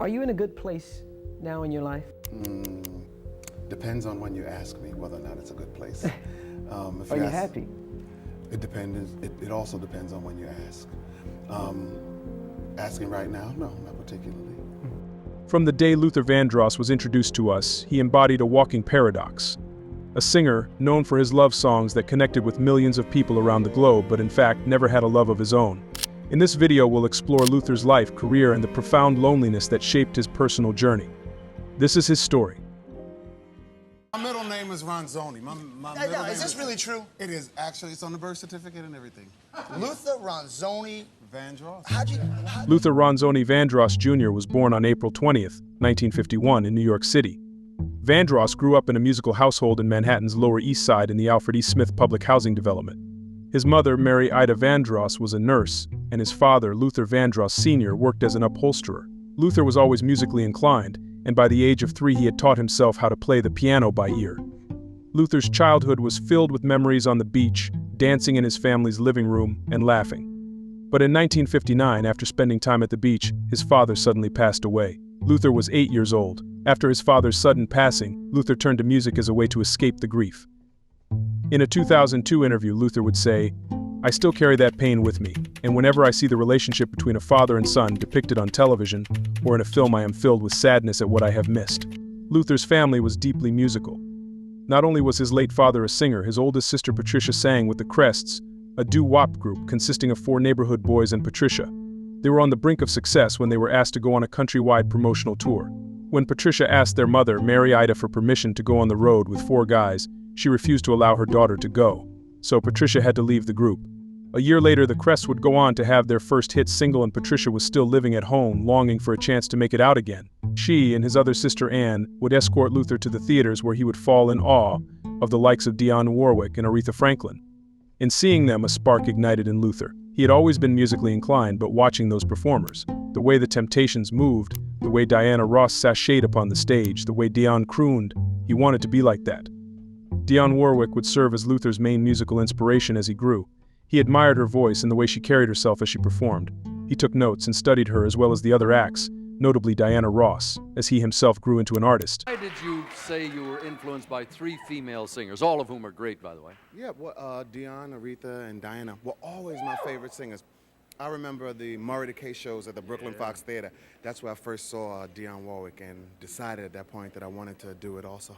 Are you in a good place now in your life? Depends on when you ask me whether or not it's a good place. Are you happy? It depends. It also depends on when you ask. Asking right now? No, not particularly. From the day Luther Vandross was introduced to us, he embodied a walking paradox. A singer known for his love songs that connected with millions of people around the globe, but in fact never had a love of his own. In this video, we'll explore Luther's life, career, and the profound loneliness that shaped his personal journey. This is his story. My middle name is Ronzoni. Is this really true? It is. Actually, it's on the birth certificate and everything. Luther Ronzoni Vandross. Luther Ronzoni Vandross Jr. was born on April 20th, 1951 in New York City. Vandross grew up in a musical household in Manhattan's Lower East Side in the Alfred E. Smith public housing development. His mother, Mariah Vandross, was a nurse, and his father, Luther Vandross Sr., worked as an upholsterer. Luther was always musically inclined, and by the age of 3 he had taught himself how to play the piano by ear. Luther's childhood was filled with memories on the beach, dancing in his family's living room, and laughing. But in 1959, after spending time at the beach, his father suddenly passed away. Luther was 8 years old. After his father's sudden passing, Luther turned to music as a way to escape the grief. In a 2002 interview, Luther would say, "I still carry that pain with me, and whenever I see the relationship between a father and son depicted on television or in a film, I am filled with sadness at what I have missed." Luther's family was deeply musical. Not only was his late father a singer, his oldest sister Patricia sang with the Crests, a doo-wop group consisting of 4 neighborhood boys and Patricia. They were on the brink of success when they were asked to go on a countrywide promotional tour. When Patricia asked their mother, Mariah, for permission to go on the road with 4 guys, she refused to allow her daughter to go. So Patricia had to leave the group. A year later, the Crests would go on to have their first hit single, and Patricia was still living at home, longing for a chance to make it out again. She and his other sister Anne would escort Luther to the theaters, where he would fall in awe of the likes of Dionne Warwick and Aretha Franklin. In seeing them, a spark ignited in Luther. He had always been musically inclined, but watching those performers, the way the Temptations moved, the way Diana Ross sashayed upon the stage, the way Dionne crooned, he wanted to be like that. Dionne Warwick would serve as Luther's main musical inspiration as he grew. He admired her voice and the way she carried herself as she performed. He took notes and studied her as well as the other acts, notably Diana Ross, as he himself grew into an artist. Why did you say you were influenced by 3 female singers, all of whom are great, by the way? Yeah, well, Dionne, Aretha, and Diana were always my favorite singers. I remember the Murray Decay shows at the Brooklyn Fox Theater. That's where I first saw Dionne Warwick and decided at that point that I wanted to do it also.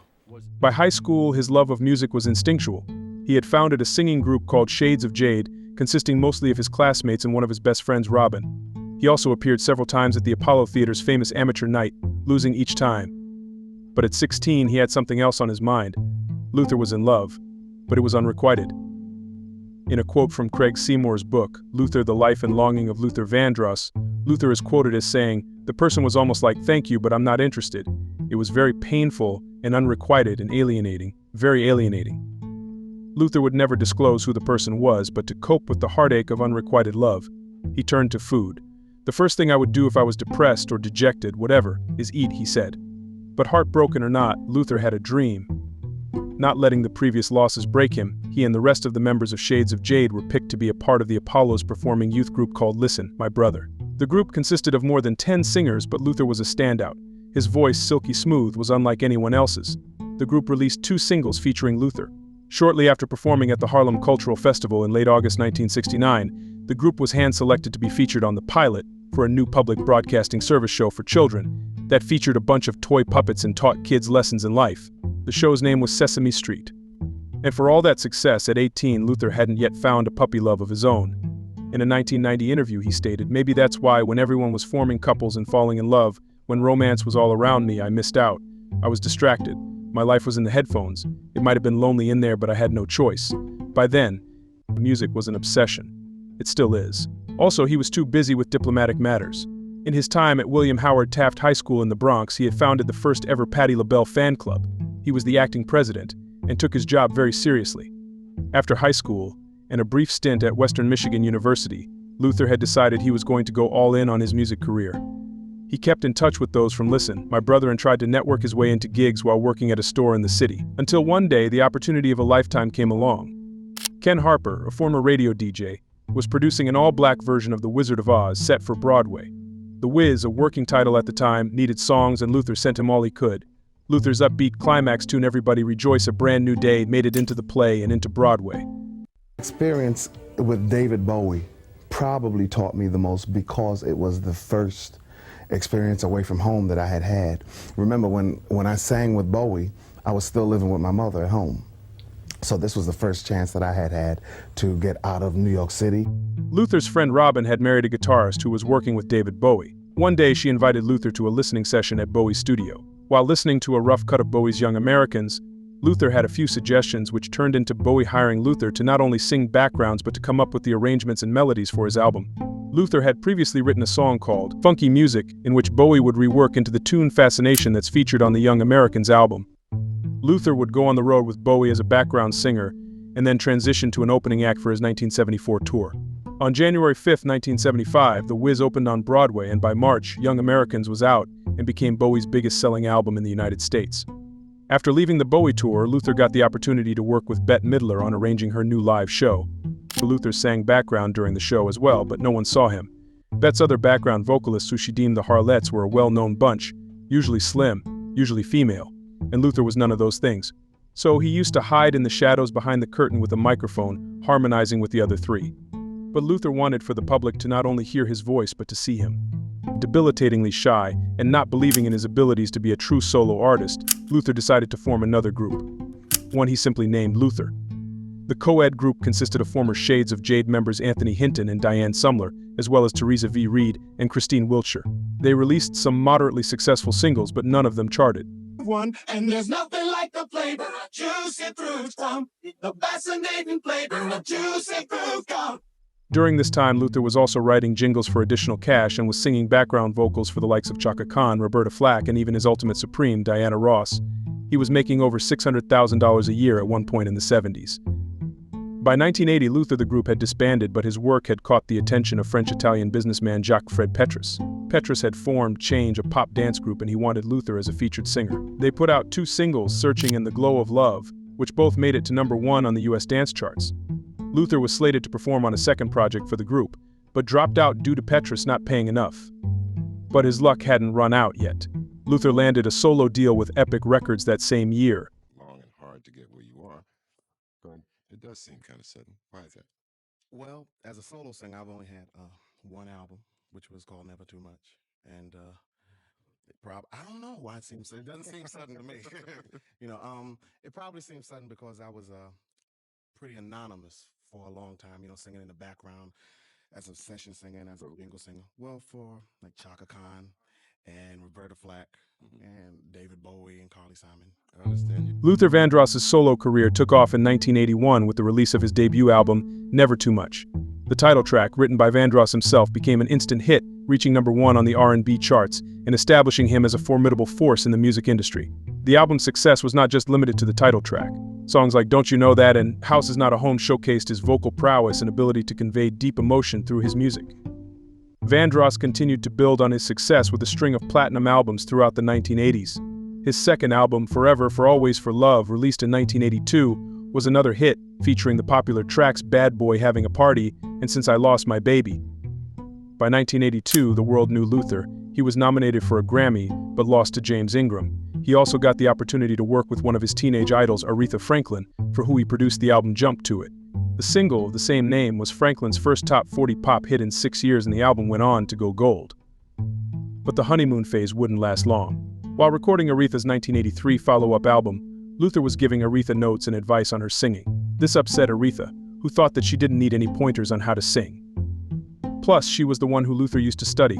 By high school, his love of music was instinctual. He had founded a singing group called Shades of Jade, consisting mostly of his classmates and one of his best friends, Robin. He also appeared several times at the Apollo Theater's famous amateur night, losing each time. But at 16, he had something else on his mind. Luther was in love, but it was unrequited. In a quote from Craig Seymour's book, Luther, The Life and Longing of Luther Vandross, Luther is quoted as saying, "The person was almost like, 'Thank you, but I'm not interested.' It was very painful and unrequited and alienating, very alienating." Luther would never disclose who the person was, but to cope with the heartache of unrequited love, he turned to food. "The first thing I would do if I was depressed or dejected, whatever, is eat," he said. But heartbroken or not, Luther had a dream. Not letting the previous losses break him, he and the rest of the members of Shades of Jade were picked to be a part of the Apollo's performing youth group called Listen, My Brother. The group consisted of more than 10 singers, but Luther was a standout. His voice, silky smooth, was unlike anyone else's. The group released 2 singles featuring Luther. Shortly after performing at the Harlem Cultural Festival in late August 1969, the group was hand-selected to be featured on the pilot for a new public broadcasting service show for children that featured a bunch of toy puppets and taught kids lessons in life. The show's name was Sesame Street. And for all that success, at 18, Luther hadn't yet found a puppy love of his own. In a 1990 interview, he stated, "Maybe that's why when everyone was forming couples and falling in love, when romance was all around me, I missed out. I was distracted. My life was in the headphones. It might have been lonely in there, but I had no choice." By then, music was an obsession. It still is. Also, he was too busy with diplomatic matters. In his time at William Howard Taft High School in the Bronx, he had founded the first ever Patti LaBelle fan club. He was the acting president and took his job very seriously. After high school and a brief stint at Western Michigan University, Luther had decided he was going to go all in on his music career. He kept in touch with those from Listen, My Brother, and tried to network his way into gigs while working at a store in the city, until one day the opportunity of a lifetime came along. Ken Harper, a former radio DJ, was producing an all-black version of The Wizard of Oz set for Broadway. The Wiz, a working title at the time, needed songs and Luther sent him all he could. Luther's upbeat climax tune Everybody Rejoice, A Brand New Day made it into the play and into Broadway. Experience with David Bowie probably taught me the most because it was the first experience away from home that I had had. Remember when I sang with Bowie, I was still living with my mother at home. So this was the first chance that I had had to get out of New York City. Luther's friend Robin had married a guitarist who was working with David Bowie. One day she invited Luther to a listening session at Bowie's studio. While listening to a rough cut of Bowie's Young Americans, Luther had a few suggestions which turned into Bowie hiring Luther to not only sing backgrounds but to come up with the arrangements and melodies for his album. Luther had previously written a song called Funky Music, in which Bowie would rework into the tune Fascination that's featured on the Young Americans album. Luther would go on the road with Bowie as a background singer and then transition to an opening act for his 1974 tour. On January 5, 1975, The Wiz opened on Broadway, and by March, Young Americans was out and became Bowie's biggest selling album in the United States. After leaving the Bowie tour, Luther got the opportunity to work with Bette Midler on arranging her new live show. Luther sang background during the show as well, but no one saw him. Bette's other background vocalists, who she deemed the Harlettes, were a well-known bunch, usually slim, usually female, and Luther was none of those things. So he used to hide in the shadows behind the curtain with a microphone, harmonizing with the other three. But Luther wanted for the public to not only hear his voice but to see him. Debilitatingly shy and not believing in his abilities to be a true solo artist, Luther decided to form another group, one he simply named Luther. The co-ed group consisted of former Shades of Jade members Anthony Hinton and Diane Sumler, as well as Teresa V. Reed and Christine Wiltshire. They released some moderately successful singles, but none of them charted. And there's nothing like the flavor of juicy fruit gum, the fascinating flavor of juicy fruit gum. During this time, Luther was also writing jingles for additional cash and was singing background vocals for the likes of Chaka Khan, Roberta Flack, and even his ultimate supreme, Diana Ross. He was making over $600,000 a year at one point in the 70s. By 1980, Luther the group had disbanded, but his work had caught the attention of French-Italian businessman Jacques-Fred Petrus. Petrus had formed Change, a pop dance group, and he wanted Luther as a featured singer. They put out 2 singles, Searching and The Glow of Love, which both made it to #1 on the US dance charts. Luther was slated to perform on a second project for the group, but dropped out due to Petrus not paying enough. But his luck hadn't run out yet. Luther landed a solo deal with Epic Records that same year. Long and hard to get where you are, but it does seem kind of sudden. Why is that? Well, as a solo singer, I've only had one album, which was called Never Too Much. And I don't know why it doesn't seem sudden to me. It probably seems sudden because I was pretty anonymous for a long time, singing in the background as a session singer and as a jingle singer. Well, for like Chaka Khan and Roberta Flack and David Bowie and Carly Simon. I understand you. Luther Vandross's solo career took off in 1981 with the release of his debut album, Never Too Much. The title track, written by Vandross himself, became an instant hit, reaching #1 on the R&B charts and establishing him as a formidable force in the music industry. The album's success was not just limited to the title track. Songs like Don't You Know That and House Is Not a Home showcased his vocal prowess and ability to convey deep emotion through his music. Vandross continued to build on his success with a string of platinum albums throughout the 1980s. His second album, Forever for Always for Love, released in 1982, was another hit, featuring the popular tracks Bad Boy Having a Party and Since I Lost My Baby. By 1982, the world knew Luther. He was nominated for a Grammy, but lost to James Ingram. He also got the opportunity to work with one of his teenage idols, Aretha Franklin, for who he produced the album Jump to It. The single of the same name was Franklin's first top 40 pop hit in 6 years, and the album went on to go gold. But the honeymoon phase wouldn't last long. While recording Aretha's 1983 follow-up album, Luther was giving Aretha notes and advice on her singing. This upset Aretha, who thought that she didn't need any pointers on how to sing. Plus, she was the one who Luther used to study.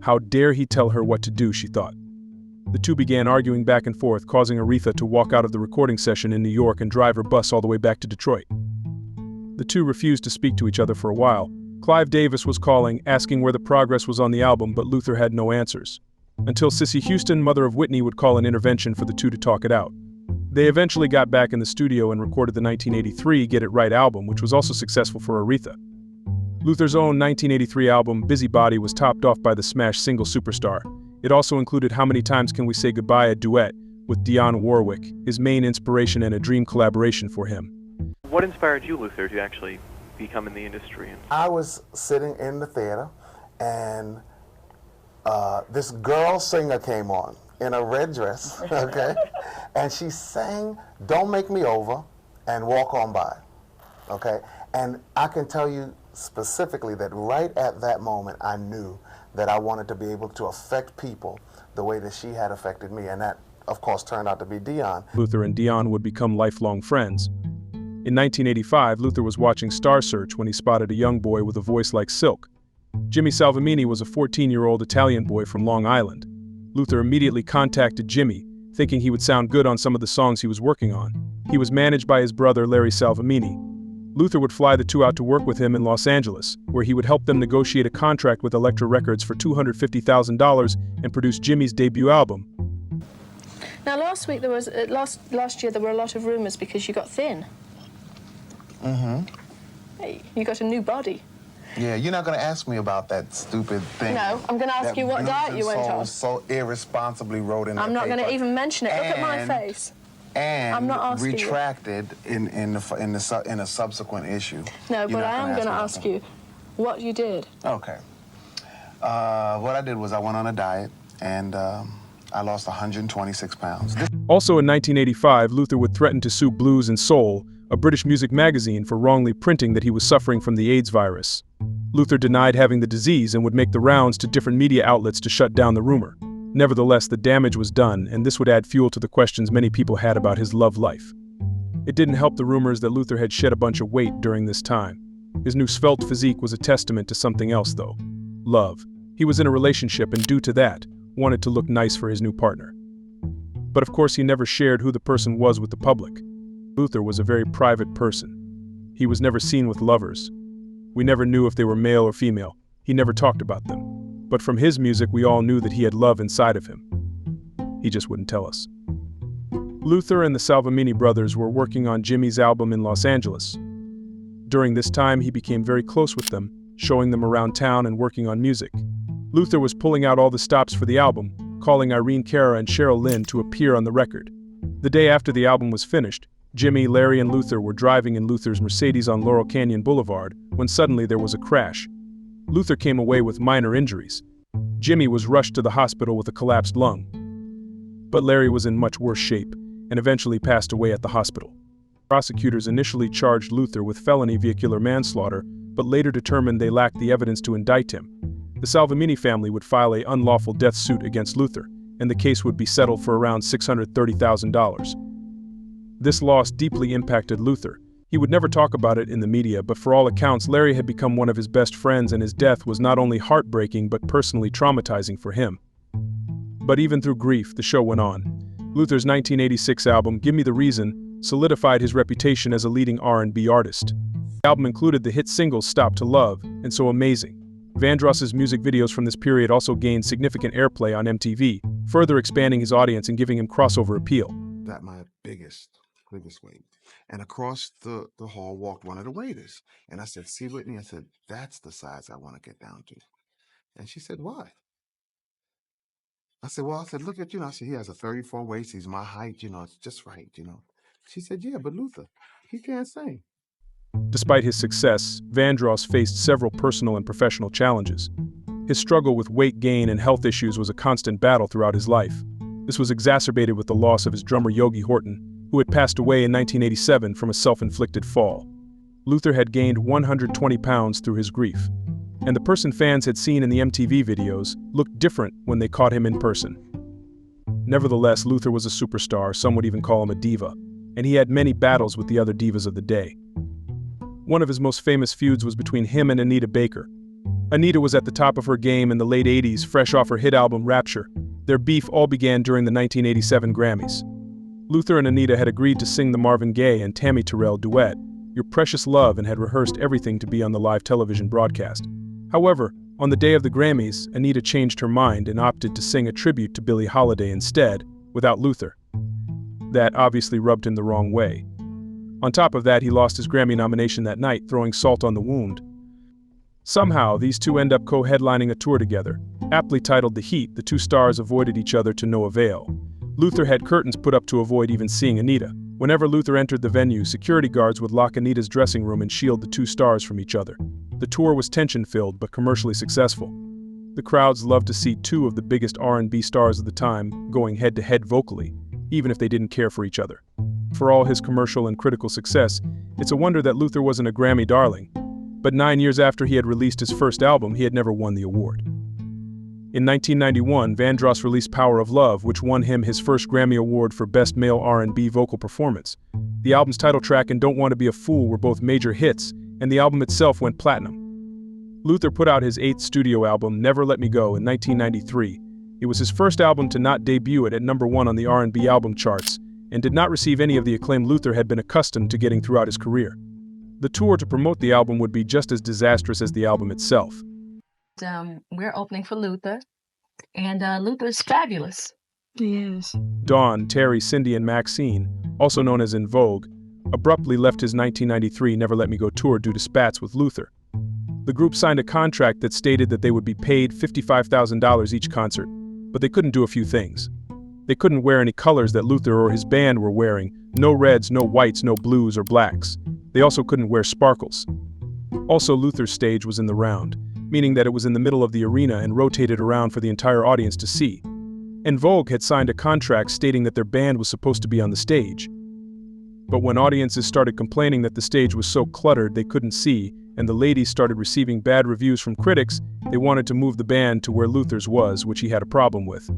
How dare he tell her what to do, she thought. The two began arguing back and forth, causing Aretha to walk out of the recording session in New York and drive her bus all the way back to Detroit. The two refused to speak to each other for a while. Clive Davis was calling, asking where the progress was on the album, but Luther had no answers. Until Whitney Houston, mother of Whitney, would call an intervention for the two to talk it out. They eventually got back in the studio and recorded the 1983 Get It Right album, which was also successful for Aretha. Luther's own 1983 album, Busybody, was topped off by the smash single Superstar. It also included How Many Times Can We Say Goodbye, a duet with Dionne Warwick, his main inspiration and a dream collaboration for him. What inspired you, Luther, to actually become in the industry? I was sitting in the theater, and this girl singer came on in a red dress, okay? And she sang Don't Make Me Over and Walk On By, okay? And I can tell you specifically that right at that moment, I knew that I wanted to be able to affect people the way that she had affected me. And that, of course, turned out to be Dionne. Luther and Dionne would become lifelong friends. In 1985, Luther was watching Star Search when he spotted a young boy with a voice like silk. Jimmy Salvemini was a 14-year-old Italian boy from Long Island. Luther immediately contacted Jimmy, thinking he would sound good on some of the songs he was working on. He was managed by his brother Larry Salvemini. Luther would fly the two out to work with him in Los Angeles, where he would help them negotiate a contract with Elektra Records for $250,000 and produce Jimmy's debut album. Now, last week there was last year there were a lot of rumors because you got thin. Hey, you got a new body. Yeah, you're not going to ask me about that stupid thing. No, I'm going to ask you what diet you went on. So irresponsibly wrote in the I'm not paper. going to even mention it. Look at my face. And I'm not asking retracted in a subsequent issue. No, but I am going to ask you what you did. Okay. What I did was I went on a diet, and I lost 126 pounds. Also in 1985, Luther would threaten to sue Blues and Soul, a British music magazine, for wrongly printing that he was suffering from the AIDS virus. Luther denied having the disease and would make the rounds to different media outlets to shut down the rumor. Nevertheless, the damage was done, and this would add fuel to the questions many people had about his love life. It didn't help the rumors that Luther had shed a bunch of weight during this time. His new svelte physique was a testament to something else, though: love. He was in a relationship, and due to that, wanted to look nice for his new partner. But of course, he never shared who the person was with the public. Luther was a very private person. He was never seen with lovers. We never knew if they were male or female. He never talked about them. But from his music, we all knew that he had love inside of him. He just wouldn't tell us. Luther and the Salvemini brothers were working on Jimmy's album in Los Angeles. During this time, he became very close with them, showing them around town and working on music. Luther was pulling out all the stops for the album, calling Irene Cara and Cheryl Lynn to appear on the record. The day after the album was finished, Jimmy, Larry, and Luther were driving in Luther's Mercedes on Laurel Canyon Boulevard when suddenly there was a crash. Luther came away with minor injuries. Jimmy was rushed to the hospital with a collapsed lung. But Larry was in much worse shape and eventually passed away at the hospital. Prosecutors initially charged Luther with felony vehicular manslaughter, but later determined they lacked the evidence to indict him. The Salvemini family would file an unlawful death suit against Luther, and the case would be settled for around $630,000. This loss deeply impacted Luther. He would never talk about it in the media, but for all accounts, Larry had become one of his best friends, and his death was not only heartbreaking but personally traumatizing for him. But even through grief, the show went on. Luther's 1986 album, Give Me the Reason, solidified his reputation as a leading R&B artist. The album included the hit singles Stop to Love and So Amazing. Vandross's music videos from this period also gained significant airplay on MTV, further expanding his audience and giving him crossover appeal. That my biggest weight. And across the hall walked one of the waiters. And I said, "See, Whitney," I said, "that's the size I want to get down to." And she said, "Why?" I said, "Well," I said, "look at, I said, he has a 34 waist. He's my height, it's just right, She said, "Yeah, but Luther, he can't sing." Despite his success, Vandross faced several personal and professional challenges. His struggle with weight gain and health issues was a constant battle throughout his life. This was exacerbated with the loss of his drummer Yogi Horton, who had passed away in 1987 from a self-inflicted fall. Luther had gained 120 pounds through his grief, and the person fans had seen in the MTV videos looked different when they caught him in person. Nevertheless, Luther was a superstar, some would even call him a diva, and he had many battles with the other divas of the day. One of his most famous feuds was between him and Anita Baker. Anita was at the top of her game in the late 80s, fresh off her hit album Rapture. Their beef all began during the 1987 Grammys. Luther and Anita had agreed to sing the Marvin Gaye and Tammy Terrell duet, Your Precious Love, and had rehearsed everything to be on the live television broadcast. However, on the day of the Grammys, Anita changed her mind and opted to sing a tribute to Billie Holiday instead, without Luther. That obviously rubbed him the wrong way. On top of that, he lost his Grammy nomination that night, throwing salt on the wound. Somehow, these two end up co-headlining a tour together. Aptly titled The Heat, the two stars avoided each other to no avail. Luther had curtains put up to avoid even seeing Anita. Whenever Luther entered the venue, security guards would lock Anita's dressing room and shield the two stars from each other. The tour was tension-filled but commercially successful. The crowds loved to see two of the biggest R&B stars of the time going head-to-head vocally, even if they didn't care for each other. For all his commercial and critical success, it's a wonder that Luther wasn't a Grammy darling. But 9 years after he had released his first album, he had never won the award. In 1991, Vandross released Power of Love, which won him his first Grammy Award for Best Male R&B Vocal Performance. The album's title track and Don't Want to Be a Fool were both major hits, and the album itself went platinum. Luther put out his 8th studio album, Never Let Me Go, in 1993. It was his first album to not debut at number 1 on the R&B album charts, and did not receive any of the acclaim Luther had been accustomed to getting throughout his career. The tour to promote the album would be just as disastrous as the album itself. We're opening for Luther, and Luther's fabulous. He is. Dawn, Terry, Cindy, and Maxine, also known as In Vogue, abruptly left his 1993 Never Let Me Go tour due to spats with Luther. The group signed a contract that stated that they would be paid $55,000 each concert, but they couldn't do a few things. They couldn't wear any colors that Luther or his band were wearing, no reds, no whites, no blues or blacks. They also couldn't wear sparkles. Also, Luther's stage was in the round, meaning that it was in the middle of the arena and rotated around for the entire audience to see. En Vogue had signed a contract stating that their band was supposed to be on the stage. But when audiences started complaining that the stage was so cluttered they couldn't see, and the ladies started receiving bad reviews from critics, they wanted to move the band to where Luther's was, which he had a problem with.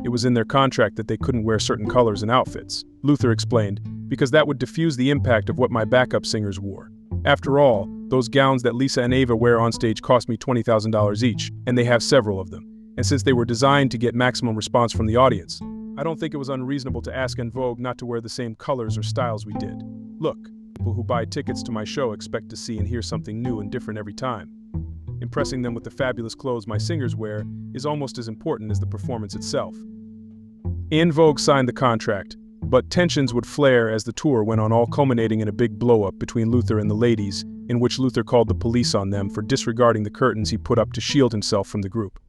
It was in their contract that they couldn't wear certain colors and outfits, Luther explained, because that would diffuse the impact of what my backup singers wore. After all, those gowns that Lisa and Ava wear on stage cost me $20,000 each, and they have several of them. And since they were designed to get maximum response from the audience, I don't think it was unreasonable to ask En Vogue not to wear the same colors or styles we did. Look, people who buy tickets to my show expect to see and hear something new and different every time. Impressing them with the fabulous clothes my singers wear is almost as important as the performance itself. En Vogue signed the contract, but tensions would flare as the tour went on, all culminating in a big blow-up between Luther and the ladies, in which Luther called the police on them for disregarding the curtains he put up to shield himself from the group.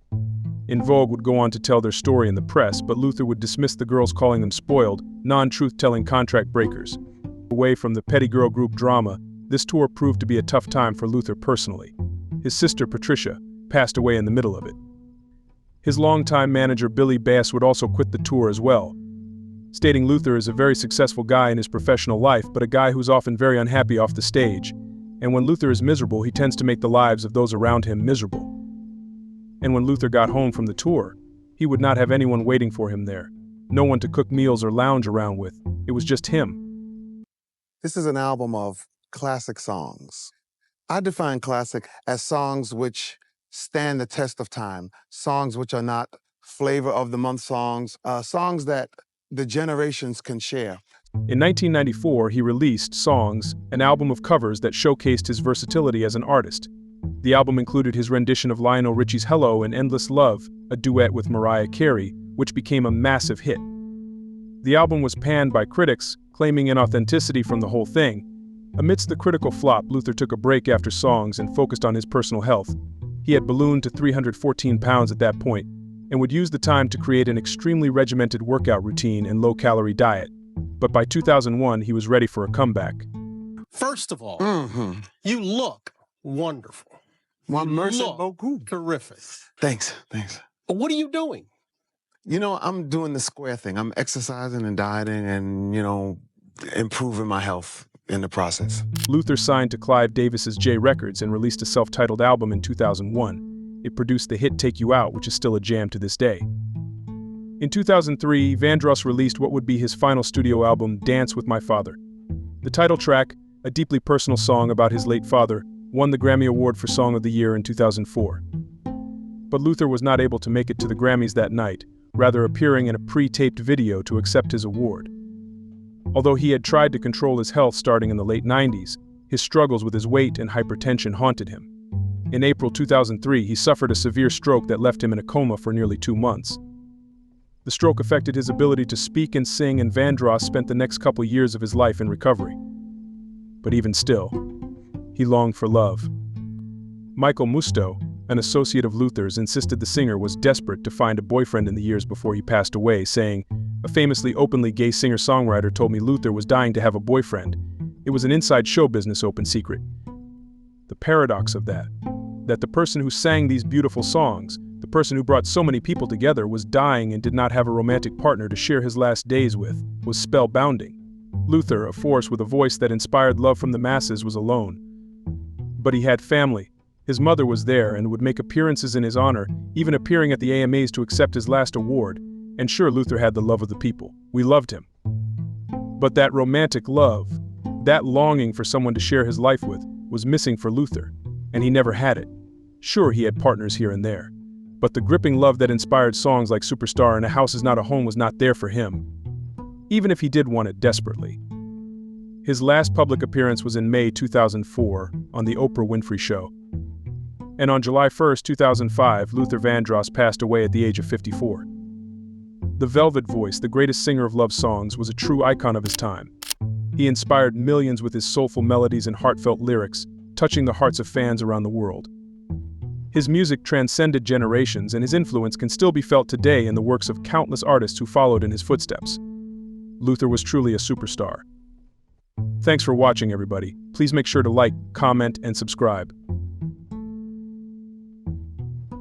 En Vogue would go on to tell their story in the press, but Luther would dismiss the girls, calling them spoiled, non-truth-telling contract breakers. Away from the petty girl group drama, this tour proved to be a tough time for Luther personally. His sister, Patricia, passed away in the middle of it. His longtime manager, Billy Bass, would also quit the tour as well, stating Luther is a very successful guy in his professional life, but a guy who's often very unhappy off the stage, and when Luther is miserable, he tends to make the lives of those around him miserable. And when Luther got home from the tour, he would not have anyone waiting for him there, no one to cook meals or lounge around with. It was just him. This is an album of classic songs. I define classic as songs which stand the test of time, songs which are not flavor of the month songs, songs that the generations can share. In 1994, he released Songs, an album of covers that showcased his versatility as an artist. The album included his rendition of Lionel Richie's Hello and Endless Love, a duet with Mariah Carey, which became a massive hit. The album was panned by critics, claiming inauthenticity from the whole thing. Amidst the critical flop, Luther took a break after Songs and focused on his personal health. He had ballooned to 314 pounds at that point, and would use the time to create an extremely regimented workout routine and low-calorie diet. But by 2001, he was ready for a comeback. First of all, you look wonderful. Well, merci look beaucoup. Terrific. Thanks. What are you doing? You know, I'm doing the square thing. I'm exercising and dieting and, improving my health in the process. Luther signed to Clive Davis's J Records and released a self-titled album in 2001. It produced the hit Take You Out, which is still a jam to this day. In 2003, Vandross released what would be his final studio album, Dance With My Father. The title track, a deeply personal song about his late father, won the Grammy Award for Song of the Year in 2004. But Luther was not able to make it to the Grammys that night, rather appearing in a pre-taped video to accept his award. Although he had tried to control his health starting in the late 90s, his struggles with his weight and hypertension haunted him. In April 2003, he suffered a severe stroke that left him in a coma for nearly 2 months. The stroke affected his ability to speak and sing, and Vandross spent the next couple years of his life in recovery. But even still, he longed for love. Michael Musto, an associate of Luther's, insisted the singer was desperate to find a boyfriend in the years before he passed away, saying, "A famously openly gay singer-songwriter told me Luther was dying to have a boyfriend. It was an inside show business open secret." The paradox of that the person who sang these beautiful songs, The person who brought so many people together was dying and did not have a romantic partner to share his last days with, was spellbinding. Luther, a force with a voice that inspired love from the masses, was alone. But he had family. His mother was there and would make appearances in his honor, even appearing at the AMAs to accept his last award. And sure, Luther had the love of the people. We loved him. But that romantic love, that longing for someone to share his life with, was missing for Luther, and he never had it. Sure, he had partners here and there, but the gripping love that inspired songs like Superstar and A House Is Not a Home was not there for him, even if he did want it desperately. His last public appearance was in May 2004 on The Oprah Winfrey Show. And on July 1, 2005, Luther Vandross passed away at the age of 54. The Velvet Voice, the greatest singer of love songs, was a true icon of his time. He inspired millions with his soulful melodies and heartfelt lyrics, touching the hearts of fans around the world. His music transcended generations, and his influence can still be felt today in the works of countless artists who followed in his footsteps. Luther was truly a superstar. Thanks for watching, everybody. Please make sure to like, comment, and subscribe.